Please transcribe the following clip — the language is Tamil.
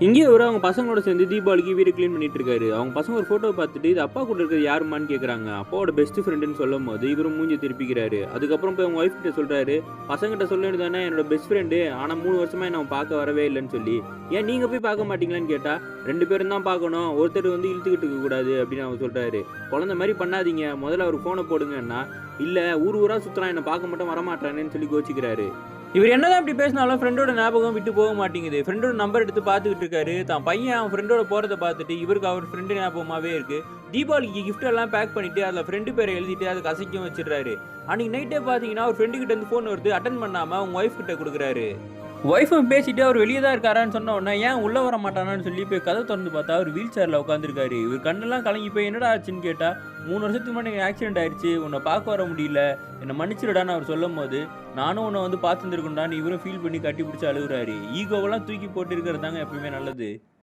இங்கேயே அவங்க பசங்களோட சேர்ந்து தீபாவளிக்கு வீடு கிளீன் பண்ணிட்டு இருக்காரு. அவங்க பசங்க ஒரு ஃபோட்டோவ பார்த்துட்டு, "இது அப்பா கூட இருக்கிறது யாரும்மான்னு?" கேட்குறாங்க. அப்பாவோட பெஸ்ட் ஃப்ரெண்டுன்னு சொல்லும்போது, இவரும் மூஞ்சிய திருப்பிக்கிறாரு. அதுக்கப்புறம் போய் அவங்க ஒய்ஃப் கிட்ட சொல்றாரு, "பசங்ககிட்ட சொல்ல வேண்டியது தானே என்னோட பெஸ்ட் ஃப்ரெண்டு. ஆனா 3 வருஷமா என்ன அவன் பார்க்க வரவே இல்லன்னு சொல்லி. ஏன் நீங்க போய் பார்க்க மாட்டீங்களான்னு?" கேட்டா, "2 பேரும் தான் பார்க்கணும். ஒருத்தர் இழுத்துக்கிட்டு இருக்கக்கூடாது" அப்படின்னு அவர் சொல்றாரு. "குழந்தை மாரி பண்ணாதீங்க. முதல்ல அவருக்கு ஃபோன போடுங்கன்னா." "இல்ல ஊர் ஊரா சுத்துறான். என்ன பார்க்க மட்டும் வரமாட்றானேன்னு" சொல்லி கோச்சிக்கிறாரு. இவர் என்னதான் இப்படி பேசினாலும் ஃப்ரெண்டோட ஞாபகம் விட்டு போக மாட்டேங்குது. ஃப்ரெண்டோட நம்பர் எடுத்து பார்த்துக்கிட்டு இருக்காரு. தான் பையன் அவன் ஃப்ரெண்டோட போறத பார்த்துட்டு இவருக்கு அவர் ஃப்ரெண்டு ஞாபகமாவே இருக்கு. தீபாவளிக்கு கிஃப்ட் எல்லாம் பேக் பண்ணிட்டு அதில ஃப்ரெண்டு பேரை எழுதிட்டு அதுக்கு அசைக்கவும் வச்சிடுறாரு. அன்னைக்கு நைட்டே பார்த்தீங்கன்னா, அவர் ஃப்ரெண்டு கிட்ட இருந்து ஃபோன் வருது. அட்டெண்ட் பண்ணாம அவங்க ஒய்ஃப் கிட்ட குடுக்குறாரு. ஒய்ஃபும் பேசிட்டு அவர் வெளியே தான் இருக்காரான்னு சொன்ன உடனே, ஏன் உள்ள வர மாட்டானான்னு சொல்லி போய் கதவு திறந்து பார்த்தா, அவர் வீல் சேர்ல உட்காந்துருக்காரு. இவர் கண்ணெல்லாம் கலங்கி போய் என்னடா ஆச்சுன்னு கேட்டா, 3 வருஷத்துக்கு முன்னாடி எனக்கு ஆக்சிடென்ட் ஆயிடுச்சு. உன்னை பார்க்க வர முடியல. என்ன மன்னிச்சிடுடான்னு அவர் சொல்லும்போது, நானும் உன்னை பார்த்துருந்துருக்கணும்டான்னு இவரும் ஃபீல் பண்ணி கட்டி பிடிச்சு அழுகுறாரு. ஈகோவெல்லாம் தூக்கி போட்டு இருக்கிறது தாங்க எப்பயுமே நல்லது.